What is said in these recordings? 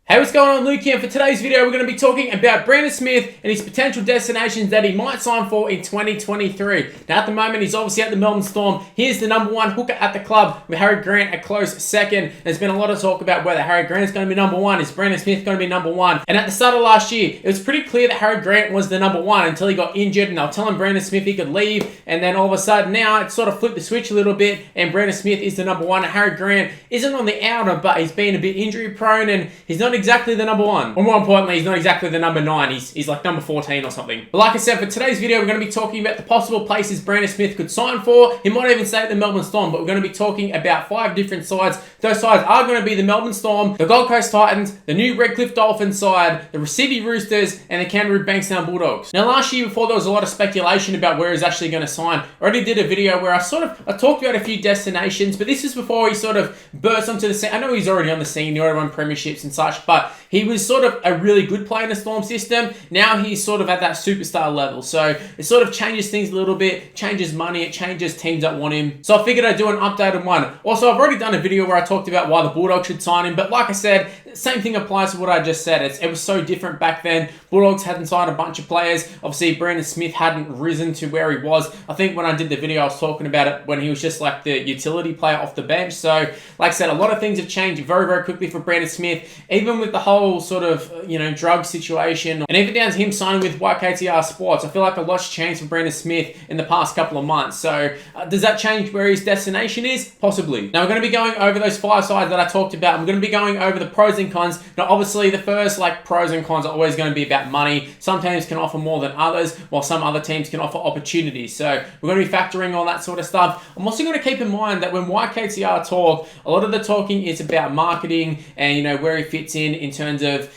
Hey, what's going on, Luke here? For today's video, we're going to be talking about Brandon Smith and his potential destinations that he might sign for in 2023. Now, at the moment, he's obviously at the Melbourne Storm. He's the number one hooker at the club, with Harry Grant a close second. There's been a lot of talk about whether Harry Grant's going to be number one. Is Brandon Smith going to be number one? And at the start of last year, it was pretty clear that Harry Grant was the number one until he got injured, and they were telling Brandon Smith he could leave. And then all of a sudden, now it's sort of flipped the switch a little bit, and Brandon Smith is the number one. And Harry Grant isn't on the outer, but he's been a bit injury prone, and he's not exactly the number one. Or more importantly, he's not exactly the number 9. He's like number 14 or something. But like I said, for today's video, we're going to be talking about the possible places Brandon Smith could sign for. He might even stay at the Melbourne Storm, but we're going to be talking about 5 different sides. Those sides are going to be the Melbourne Storm, the Gold Coast Titans, the new Redcliffe Dolphins side, the Sydney Roosters, and the Canterbury Bankstown Bulldogs. Now, last year, before there was a lot of speculation about where he's actually going to sign, I already did a video where I talked about a few destinations, but this is before he sort of burst onto the scene. I know he's already on the scene, he already won premierships and such, but he was sort of a really good player in the Storm system. Now he's sort of at that superstar level. So it sort of changes things a little bit, changes money, it changes teams that want him. So I figured I'd do an updated one. Also, I've already done a video where I talked about why the Bulldogs should sign him, but like I said, same thing applies to what I just said. It was so different back then. Bulldogs hadn't signed a bunch of players. Obviously, Brandon Smith hadn't risen to where he was. I think when I did the video, I was talking about it when he was just like the utility player off the bench. So, like I said, a lot of things have changed very, very quickly for Brandon Smith, even with the whole sort of, drug situation, and even down to him signing with YKTR Sports. I feel like a lot's changed for Brandon Smith in the past couple of months. So, does that change where his destination is? Possibly. Now, we're going to be going over those 5 sides that I talked about. I'm going to be going over the pros and cons. Now, obviously, the first pros and cons are always going to be about money. Some teams can offer more than others, while some other teams can offer opportunities. So, we're going to be factoring all that sort of stuff. I'm also going to keep in mind that when YKTR talk, a lot of the talking is about marketing and, where he fits in terms of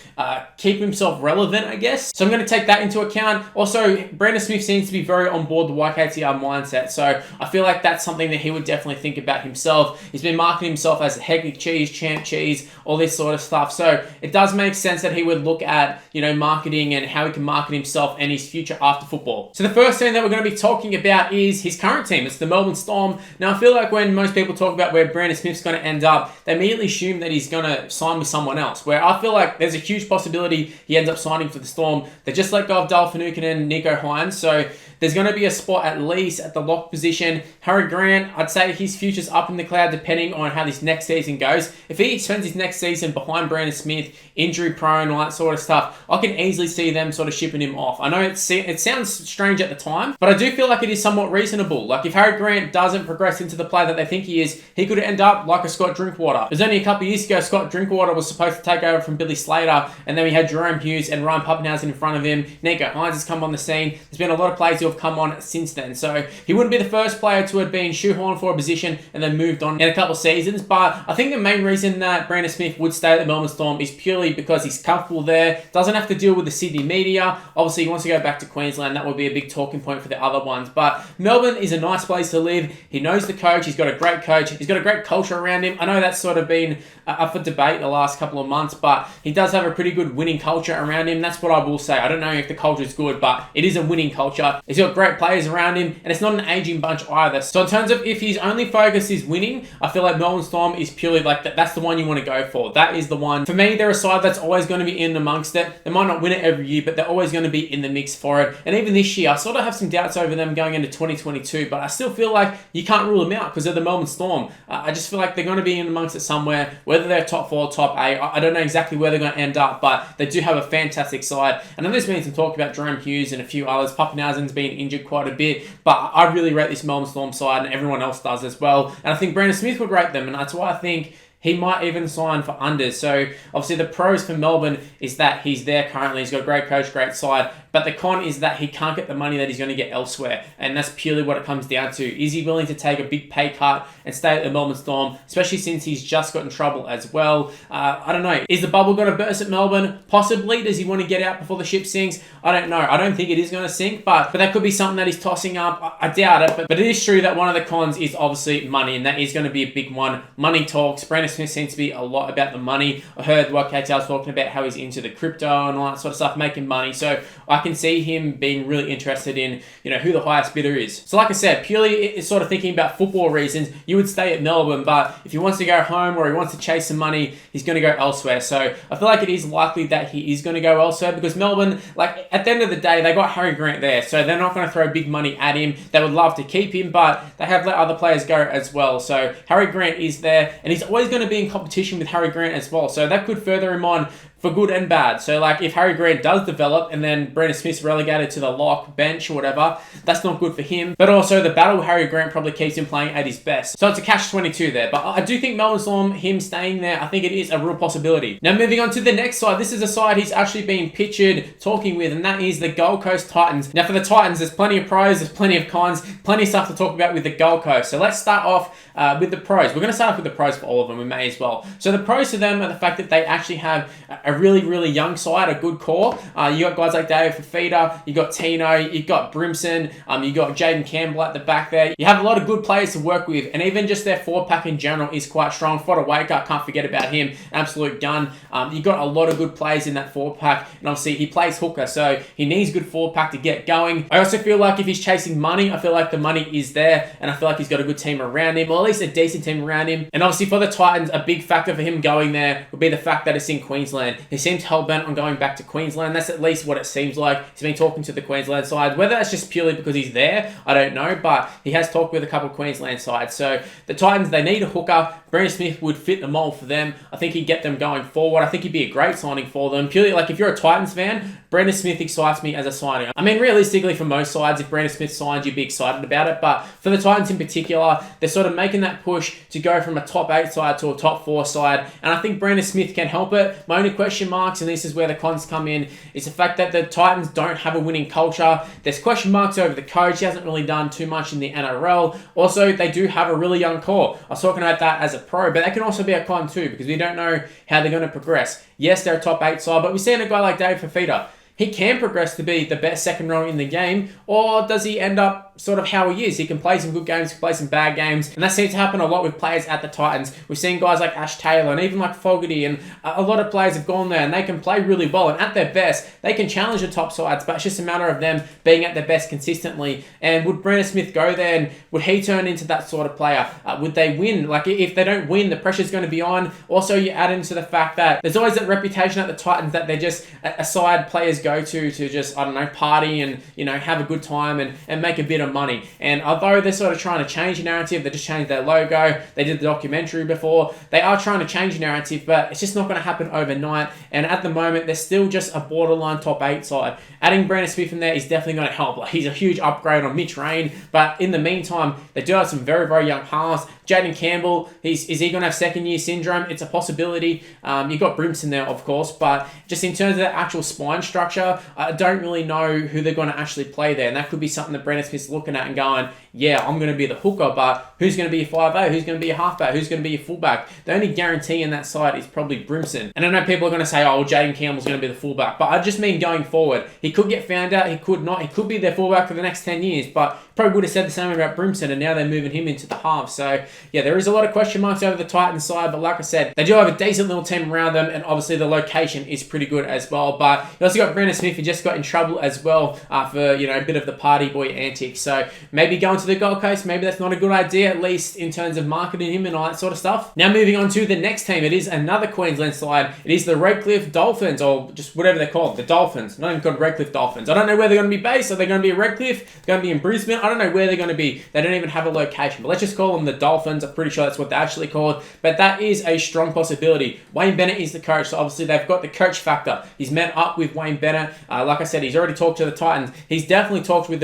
keep himself relevant, I guess. So I'm going to take that into account. Also, Brandon Smith seems to be very on board the YKTR mindset. So I feel like that's something that he would definitely think about himself. He's been marketing himself as a Hectic Cheese, Champ Cheese, all this sort of stuff. So it does make sense that he would look at, marketing and how he can market himself and his future after football. So the first team that we're going to be talking about is his current team. It's the Melbourne Storm. Now, I feel like when most people talk about where Brandon Smith's going to end up, they immediately assume that he's going to sign with someone else, where I feel like there's a huge possibility he ends up signing for the Storm. They just let go of Dale Finucane and Nico Hines, so there's going to be a spot at least at the lock position. Harry Grant, I'd say his future's up in the cloud depending on how this next season goes. If he spends his next season behind Brandon Smith, injury prone, all that sort of stuff, I can easily see them sort of shipping him off. I know it sounds strange at the time, but I do feel like it is somewhat reasonable. Like if Harry Grant doesn't progress into the player that they think he is, he could end up like a Scott Drinkwater. It was only a couple of years ago Scott Drinkwater was supposed to take over from Billy Slater, and then we had Jerome Hughes and Ryan Pappenhausen in front of him. Nico Hines has come on the scene. There's been a lot of players who have come on since then. So he wouldn't be the first player to have been shoehorned for a position and then moved on in a couple of seasons. But I think the main reason that Brandon Smith would stay at the Melbourne Storm is purely because he's comfortable there, doesn't have to deal with the Sydney media. Obviously, he wants to go back to Queensland. That would be a big talking point for the other ones. But Melbourne is a nice place to live. He knows the coach. He's got a great coach. He's got a great culture around him. I know that's sort of been up for debate the last couple of months, but he does have a pretty good winning culture around him. That's what I will say. I don't know if the culture is good, but it is a winning culture. He's got great players around him, and it's not an aging bunch either. So in terms of if his only focus is winning, I feel like Melbourne Storm is purely like that's the one you want to go for. That is the one. For me, they're a side that's always going to be in amongst it. They might not win it every year, but they're always going to be in the mix for it. And even this year, I sort of have some doubts over them going into 2022, but I still feel like you can't rule them out because they're the Melbourne Storm. I just feel like they're going to be in amongst it somewhere, whether they're top 4, top 8. I don't know exactly where they're going to end up, but they do have a fantastic side. And I know there's been some talk about Jerome Hughes and a few others. Pappenhausen's been injured quite a bit, but I really rate this Melbourne Storm side, and everyone else does as well. And I think Brandon Smith would rate them, and that's why I think he might even sign for unders. So obviously the pros for Melbourne is that he's there currently. He's got a great coach, great side. But the con is that he can't get the money that he's going to get elsewhere. And that's purely what it comes down to. Is he willing to take a big pay cut and stay at the Melbourne Storm, especially since he's just got in trouble as well? I don't know. Is the bubble going to burst at Melbourne? Possibly. Does he want to get out before the ship sinks? I don't know. I don't think it is going to sink, but that could be something that he's tossing up. I doubt it. But it is true that one of the cons is obviously money, and that is going to be a big one. Money talks. Brandon Brandon Smith seems to be a lot about the money. I heard YKTR talking about how he's into the crypto and all that sort of stuff, making money. So I can see him being really interested in, who the highest bidder is. So like I said, purely sort of thinking about football reasons, you would stay at Melbourne, but if he wants to go home or he wants to chase some money, he's going to go elsewhere. So I feel like it is likely that he is going to go elsewhere because Melbourne, like at the end of the day, they got Harry Grant there, so they're not going to throw big money at him. They would love to keep him, but they have let other players go as well. So Harry Grant is there, and he's always going to be in competition with Harry Grant as well. So that could further him on for good and bad. So like if Harry Grant does develop and then Brandon Smith's relegated to the lock bench or whatever, that's not good for him. But also the battle Harry Grant probably keeps him playing at his best. So it's a catch-22 there. But I do think Melbourne Storm, him staying there, I think it is a real possibility. Now moving on to the next side, this is a side he's actually been pictured talking with, and that is the Gold Coast Titans. Now for the Titans, there's plenty of pros, there's plenty of cons, plenty of stuff to talk about with the Gold Coast. So let's start off with the pros. We're going to start off with the pros for all of them, we may as well. So the pros to them are the fact that they actually have a really, really young side, a good core. You got guys like David Fafita, you got Tino, you got Brimson, you got Jaden Campbell at the back there. You have a lot of good players to work with, and even just their forward pack in general is quite strong. Fodder Waker, can't forget about him, absolute gun. You got a lot of good players in that forward pack, and obviously he plays hooker, so he needs good forward pack to get going. I also feel like if he's chasing money, I feel like the money is there, and I feel like he's got a good team around him, or at least a decent team around him. And obviously for the Titans, a big factor for him going there would be the fact that it's in Queensland. He seems hell-bent on going back to Queensland. That's at least what it seems like. He's been talking to the Queensland side. Whether that's just purely because he's there, I don't know, but he has talked with a couple of Queensland sides. So the Titans, they need a hooker. Brandon Smith would fit the mold for them. I think he'd get them going forward. I think he'd be a great signing for them. Purely, like if you're a Titans fan, Brandon Smith excites me as a signing. I mean, realistically, for most sides, if Brandon Smith signs, you'd be excited about it. But for the Titans in particular, they're sort of making that push to go from a top 8 side to a top 4 side. And I think Brandon Smith can help it. My only question marks, and this is where the cons come in, is the fact that the Titans don't have a winning culture. There's question marks over the coach. He hasn't really done too much in the NRL. Also, they do have a really young core. I was talking about that as a pro, but that can also be a con too, because we don't know how they're going to progress. Yes, they're a top 8 side, but we've seen a guy like Dave Fafita. He can progress to be the best second row in the game, or does he end up sort of how he is? He can play some good games, he can play some bad games, and that seems to happen a lot with players at the Titans. We've seen guys like Ash Taylor and even like Fogarty, and a lot of players have gone there and they can play really well, and at their best, they can challenge the top sides, but it's just a matter of them being at their best consistently. And would Brandon Smith go there, and would he turn into that sort of player? Would they win? Like if they don't win, the pressure's going to be on. Also, you add into the fact that there's always that reputation at the Titans that they're just a side players go to just, I don't know, party and, have a good time and make a bit of money. And although they're sort of trying to change the narrative, they just changed their logo, they did the documentary before, they are trying to change the narrative, but it's just not going to happen overnight. And at the moment, they're still just a borderline top 8 side. Adding Brandon Smith in there is definitely going to help. Like, he's a huge upgrade on Mitch Rain, but in the meantime, they do have some very, very young halves. Jaden Campbell, is he going to have second year syndrome? It's a possibility. You've got Brimson there, of course, but just in terms of the actual spine structure, I don't really know who they're going to actually play there, and that could be something that Brandon Smith's looking at and going, yeah, I'm going to be the hooker, but who's going to be a 5'8", who's going to be a halfback, who's going to be a fullback? The only guarantee in that side is probably Brimson. And I know people are going to say, oh, well, Jaden Campbell's going to be the fullback, but I just mean going forward. He could get found out, he could not. He could be their fullback for the next 10 years, but probably would have said the same about Brimson, and now they're moving him into the half. So, yeah, there is a lot of question marks over the Titans side, but like I said, they do have a decent little team around them, and obviously the location is pretty good as well. But you also got Brandon Smith, who just got in trouble as well for, a bit of the party boy antics. So maybe going to the Gold Coast, maybe that's not a good idea, at least in terms of marketing him and all that sort of stuff. Now moving on to the next team, it is another Queensland side. It is the Redcliffe Dolphins, or just whatever they're called, the Dolphins. Not even called Redcliffe Dolphins. I don't know where they're going to be based. Are they going to be at Redcliffe? They're going to be in Brisbane? I don't know where they're going to be. They don't even have a location, but let's just call them the Dolphins. I'm pretty sure that's what they're actually called, but that is a strong possibility. Wayne Bennett is the coach, so obviously they've got the coach factor. He's met up with Wayne Bennett. Like I said, he's already talked to the Titans. He's definitely talked with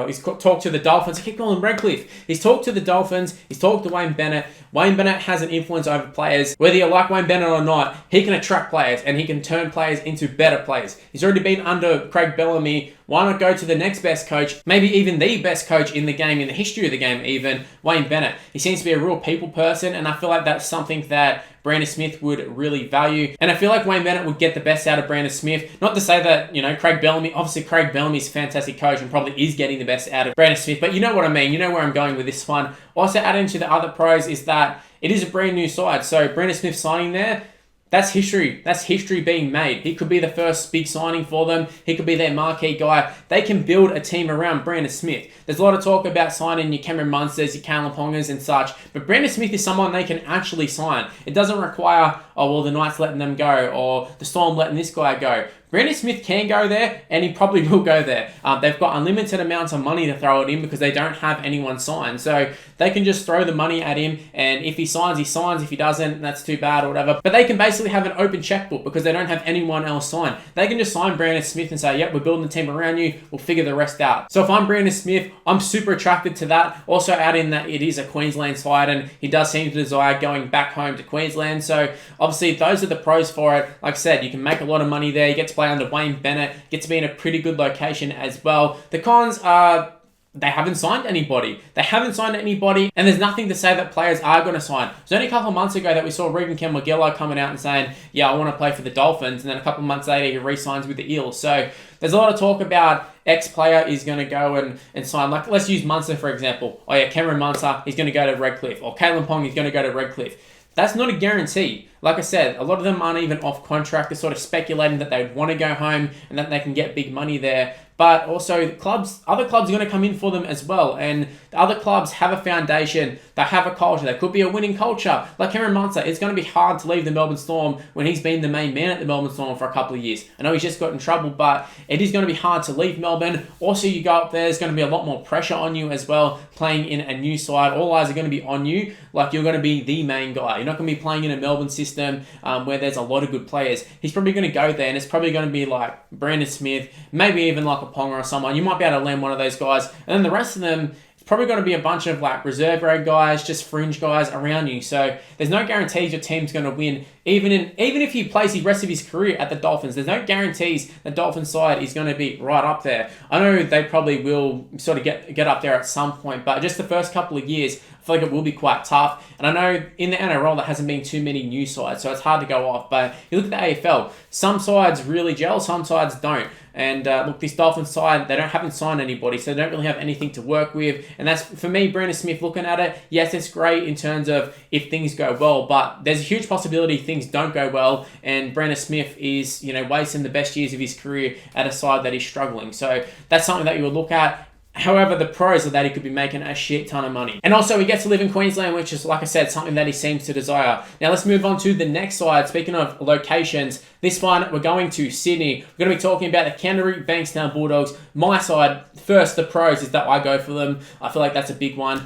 he's talked to the Dolphins. I keep calling him Redcliffe. He's talked to the Dolphins. He's talked to Wayne Bennett. Wayne Bennett has an influence over players. Whether you like Wayne Bennett or not, he can attract players and he can turn players into better players. He's already been under Craig Bellamy. Why not go to the next best coach, maybe even the best coach in the game, in the history of the game even, Wayne Bennett. He seems to be a real people person, and I feel like that's something that Brandon Smith would really value. And I feel like Wayne Bennett would get the best out of Brandon Smith. Not to say that, Craig Bellamy, obviously Craig Bellamy's a fantastic coach and probably is getting the best out of Brandon Smith, but you know what I mean. You know where I'm going with this one. Also adding to the other pros is that it is a brand new side. So Brandon Smith signing there, that's history. That's history being made. He could be the first big signing for them. He could be their marquee guy. They can build a team around Brandon Smith. There's a lot of talk about signing your Cameron Munsters, your Kalen Pongers and such, but Brandon Smith is someone they can actually sign. It doesn't require, oh, well, the Knights letting them go, or the Storm letting this guy go. Brandon Smith can go there, and he probably will go there. They've got unlimited amounts of money to throw at him because they don't have anyone signed. So they can just throw the money at him, and if he signs, he signs. If he doesn't, that's too bad or whatever. But they can basically have an open checkbook because they don't have anyone else signed. They can just sign Brandon Smith and say, yep, we're building the team around you. We'll figure the rest out. So if I'm Brandon Smith, I'm super attracted to that. Also add in that it is a Queensland side, and he does seem to desire going back home to Queensland. So obviously those are the pros for it. Like I said, you can make a lot of money there. You get to play under Wayne Bennett, get to be in a pretty good location as well. The cons are they haven't signed anybody. And there's nothing to say that players are going to sign. It was only a couple of months ago that we saw Regan Kemogelo coming out and saying, yeah, I want to play for the Dolphins, and then a couple of months later he re-signs with the Eels. So there's a lot of talk about X player is going to go and sign. Like, let's use Munster for example. Oh yeah, Cameron Munster, he's going to go to Redcliffe. Or Kalen Pong, he's going to go to Redcliffe. That's not a guarantee. Like I said, a lot of them aren't even off contract. They're sort of speculating that they'd want to go home and that they can get big money there. But also, other clubs are going to come in for them as well. And the other clubs have a foundation. They have a culture. They could be a winning culture. Like Cameron Munster, it's going to be hard to leave the Melbourne Storm when he's been the main man at the Melbourne Storm for a couple of years. I know he's just got in trouble, but it is going to be hard to leave Melbourne. Also, you go up there, there's going to be a lot more pressure on you as well, playing in a new side. All eyes are going to be on you. Like, you're going to be the main guy. You're not going to be playing in a Melbourne system where there's a lot of good players. He's probably going to go there, and it's probably going to be like Brandon Smith, maybe even like a Ponga or someone. You might be able to land one of those guys, and then the rest of them, it's probably going to be a bunch of like reserve grade guys, just fringe guys around you. So there's no guarantees your team's going to win. Even if he plays the rest of his career at the Dolphins, there's no guarantees the Dolphins side is going to be right up there. I know they probably will sort of get up there at some point, but just the first couple of years, I feel like it will be quite tough. And I know in the NRL there hasn't been too many new sides, so it's hard to go off. But you look at the AFL, some sides really gel, some sides don't. And look, this Dolphins side, they haven't signed anybody, so they don't really have anything to work with. And that's, for me, Brandon Smith looking at it, yes, it's great in terms of if things go well, but there's a huge possibility things don't go well, and Brandon Smith is, wasting the best years of his career at a side that is struggling. So that's something that you would look at. However, the pros are that he could be making a shit ton of money. And also, he gets to live in Queensland, which is, like I said, something that he seems to desire. Now, let's move on to the next side. Speaking of locations, this one, we're going to Sydney. We're going to be talking about the Canterbury Bankstown Bulldogs. My side, first, the pros is that I go for them. I feel like that's a big one.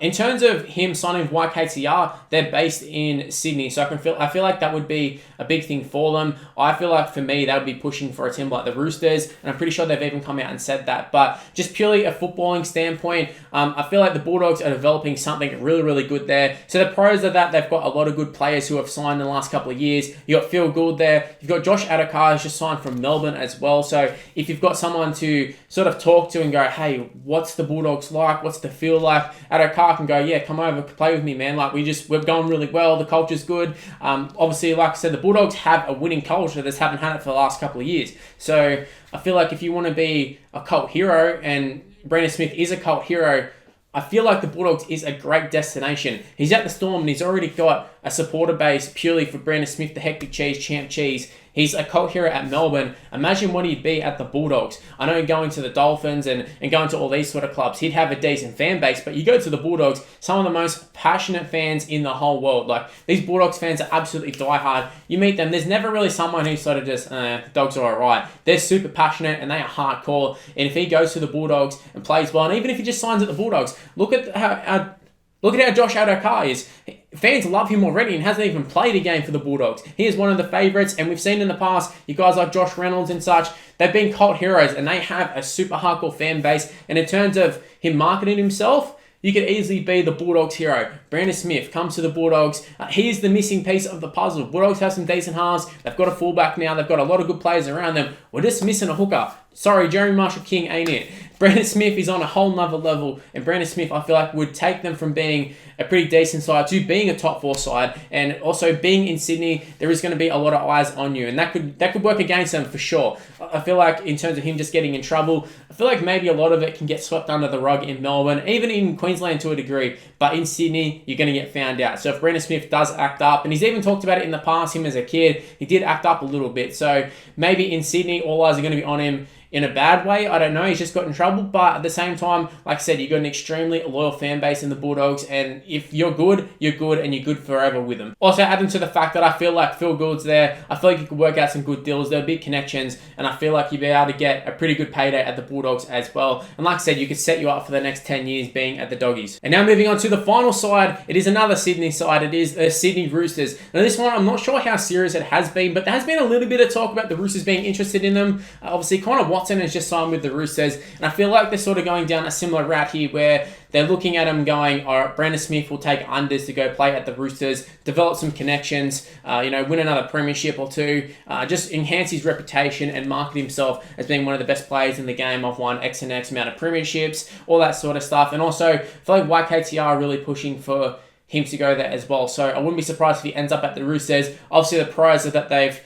In terms of him signing with YKTR, they're based in Sydney, so I feel like that would be a big thing for them. I feel like, for me, they would be pushing for a team like the Roosters, and I'm pretty sure they've even come out and said that. But just purely a footballing standpoint, I feel like the Bulldogs are developing something really, really good there. So the pros are that they've got a lot of good players who have signed in the last couple of years. You got Phil Gould there. You've got Josh Adokar, who's just signed from Melbourne as well. So if you've got someone to sort of talk to and go, hey, what's the Bulldogs like? What's the feel like? Adokar can go, yeah, come over, play with me, man. Like, we're going really well. The culture's good. Obviously, like I said, the Bulldogs have a winning culture. They just haven't had it for the last couple of years. So I feel like if you want to be a cult hero, and Brandon Smith is a cult hero, I feel like the Bulldogs is a great destination. He's at the Storm and he's already got a supporter base purely for Brandon Smith, the Hectic Cheese, Champ Cheese. He's a cult hero at Melbourne. Imagine what he'd be at the Bulldogs. I know going to the Dolphins and going to all these sort of clubs, he'd have a decent fan base, but you go to the Bulldogs, some of the most passionate fans in the whole world. Like, these Bulldogs fans are absolutely diehard. You meet them, there's never really someone who's sort of just, the Dogs are alright. They're super passionate and they are hardcore. And if he goes to the Bulldogs and plays well, and even if he just signs at the Bulldogs, look at how Josh Adokar is. Fans love him already and hasn't even played a game for the Bulldogs. He is one of the favourites, and we've seen in the past, you guys like Josh Reynolds and such, they've been cult heroes and they have a super hardcore fan base. And in terms of him marketing himself, you could easily be the Bulldogs hero. Brandon Smith comes to the Bulldogs. He's the missing piece of the puzzle. Bulldogs have some decent halves. They've got a fullback now. They've got a lot of good players around them. We're just missing a hooker. Sorry, Jeremy Marshall-King ain't it. Brandon Smith is on a whole nother level, and Brandon Smith, I feel like, would take them from being a pretty decent side to being a top 4 side, and also being in Sydney, there is going to be a lot of eyes on you, and that could work against them for sure. I feel like in terms of him just getting in trouble, I feel like maybe a lot of it can get swept under the rug in Melbourne, even in Queensland to a degree, but in Sydney, you're going to get found out. So if Brandon Smith does act up, and he's even talked about it in the past, him as a kid, he did act up a little bit, so maybe in Sydney, all eyes are going to be on him in a bad way. I don't know, he's just got in trouble, but at the same time, like I said, you've got an extremely loyal fan base in the Bulldogs, and if you're good, and you're good forever with them. Also, add into the fact that I feel like Phil Gould's there, I feel like you could work out some good deals, there are big connections, and I feel like you'll be able to get a pretty good payday at the Bulldogs as well, and like I said, you could set you up for the next 10 years being at the Doggies. And now moving on to the final side, it is another Sydney side, it is the Sydney Roosters. Now this one, I'm not sure how serious it has been, but there has been a little bit of talk about the Roosters being interested in them. Obviously, Connor Watson has just signed with the Roosters, and I feel like they're sort of going down a similar route here where they're looking at him going, all right, Brandon Smith will take unders to go play at the Roosters, develop some connections, win another premiership or two, just enhance his reputation and market himself as being one of the best players in the game. I've won X and X amount of premierships, all that sort of stuff. And also, I feel like YKTR are really pushing for him to go there as well. So I wouldn't be surprised if he ends up at the Roosters. Obviously, the pros are that they've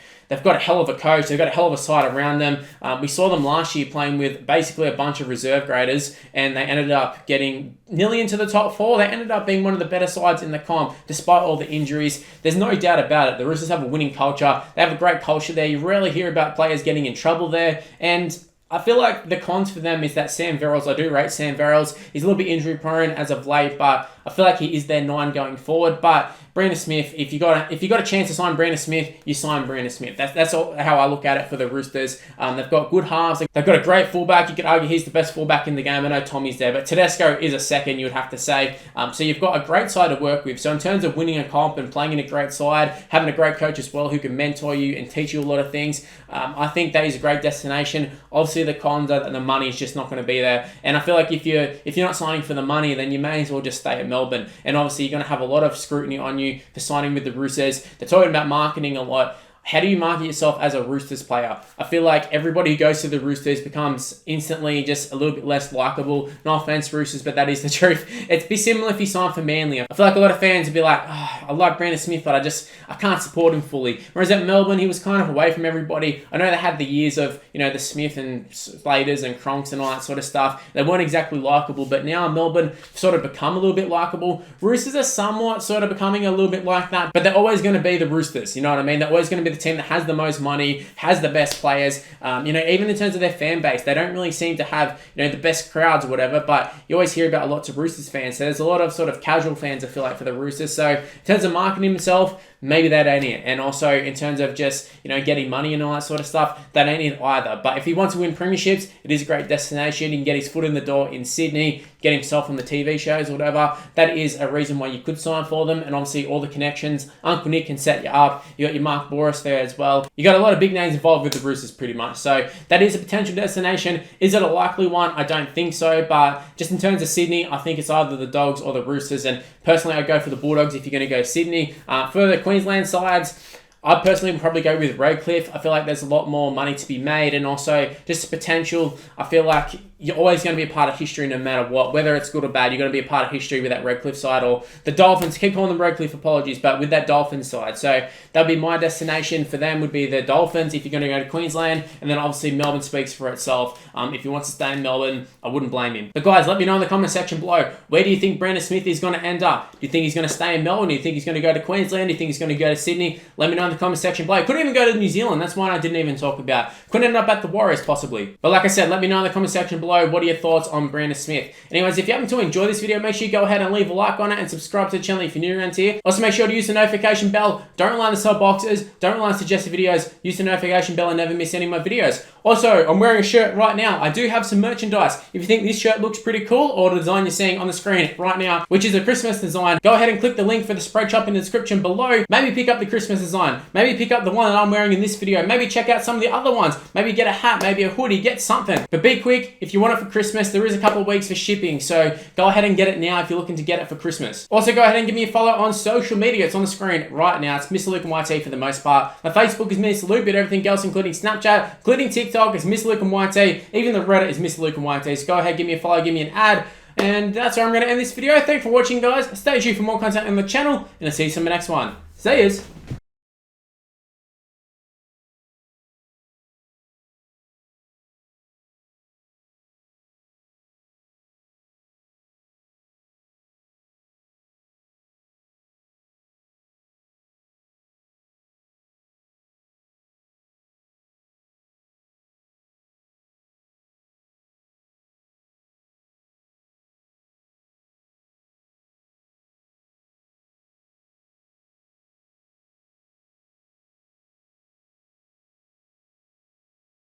got a hell of a coach. They've got a hell of a side around them. We saw them last year playing with basically a bunch of reserve graders, and they ended up getting nearly into the top 4. They ended up being one of the better sides in the comp, despite all the injuries. There's no doubt about it. The Roosters have a winning culture. They have a great culture there. You rarely hear about players getting in trouble there, and I feel like the cons for them is that Sam Verrills, I do rate Sam Verrills. He's a little bit injury prone as of late, but I feel like he is their 9 going forward. But Brandon Smith, if you got a chance to sign Brandon Smith, you sign Brandon Smith. That's all how I look at it for the Roosters. They've got good halves. They've got a great fullback. You could argue he's the best fullback in the game. I know Tommy's there, but Tedesco is a second, you would have to say. So you've got a great side to work with. So in terms of winning a comp and playing in a great side, having a great coach as well who can mentor you and teach you a lot of things, I think that is a great destination. Obviously, the cons are that the money is just not going to be there. And I feel like if you're not signing for the money, then you may as well just stay at Melbourne. And obviously, you're going to have a lot of scrutiny on you for signing with the Roosters. They're talking about marketing a lot. How do you market yourself as a Roosters player? I feel like everybody who goes to the Roosters becomes instantly just a little bit less likable. No offense, Roosters, but that is the truth. It'd be similar if he signed for Manly. I feel like a lot of fans would be like, oh, I like Brandon Smith, but I can't support him fully. Whereas at Melbourne, he was kind of away from everybody. I know they had the years of, the Smith and Slaters and Cronks and all that sort of stuff. They weren't exactly likable, but now Melbourne sort of become a little bit likable. Roosters are somewhat sort of becoming a little bit like that, but they're always going to be the Roosters. You know what I mean? They're always going to be the team that has the most money, has the best players. Even in terms of their fan base, they don't really seem to have the best crowds or whatever, but you always hear about lots of Roosters fans. So there's a lot of sort of casual fans, I feel like, for the Roosters. So in terms of marketing himself, maybe that ain't it. And also in terms of just, getting money and all that sort of stuff, that ain't it either. But if he wants to win premierships, it is a great destination. He can get his foot in the door in Sydney, get himself on the TV shows or whatever. That is a reason why you could sign for them. And obviously all the connections. Uncle Nick can set you up. You got your Mark Boris there as well. You got a lot of big names involved with the Roosters pretty much. So that is a potential destination. Is it a likely one? I don't think so. But just in terms of Sydney, I think it's either the Dogs or the Roosters. And personally, I'd go for the Bulldogs if you're going to go Sydney. For the Queensland sides, I personally would probably go with Redcliffe. I feel like there's a lot more money to be made, and also just potential. I feel like you're always going to be a part of history no matter what. Whether it's good or bad, you're going to be a part of history with that Redcliffe side, or the Dolphins. Keep calling them Redcliffe, apologies, but with that Dolphins side. So that'd be my destination for them, would be the Dolphins if you're going to go to Queensland. And then obviously Melbourne speaks for itself. If he wants to stay in Melbourne, I wouldn't blame him. But guys, let me know in the comment section below, where do you think Brandon Smith is going to end up? Do you think he's going to stay in Melbourne? Do you think he's going to go to Queensland? Do you think he's going to go to Sydney? Let me know in the comment section below. Couldn't even go to New Zealand. That's one I didn't even talk about. Could end up at the Warriors possibly. But like I said, let me know in the comment section below, what are your thoughts on Brandon Smith? Anyways, if you happen to enjoy this video, make sure you go ahead and leave a like on it and subscribe to the channel if you're new around here. Also, make sure to use the notification bell. Don't rely on the sub boxes. Don't rely on suggested videos. Use the notification bell and never miss any of my videos. Also, I'm wearing a shirt right now. I do have some merchandise. If you think this shirt looks pretty cool, or the design you're seeing on the screen right now, which is a Christmas design, go ahead and click the link for the spread shop in the description below. Maybe pick up the Christmas design. Maybe pick up the one that I'm wearing in this video. Maybe check out some of the other ones. Maybe get a hat, maybe a hoodie, get something. But be quick if you want it for Christmas, there is a couple of weeks for shipping, so go ahead and get it now if you're looking to get it for Christmas. Also, go ahead and give me a follow on social media. It's on the screen right now. It's Mr. Luke and YT for the most part. My Facebook is Mr. Luke, but everything else, including Snapchat, including TikTok, is Mr. Luke and YT. Even the Reddit is Mr. Luke and YT. So go ahead, give me a follow, give me an ad. And that's where I'm going to end this video. Thanks for watching, guys. Stay tuned for more content on the channel, and I'll see you in the next one. See yous.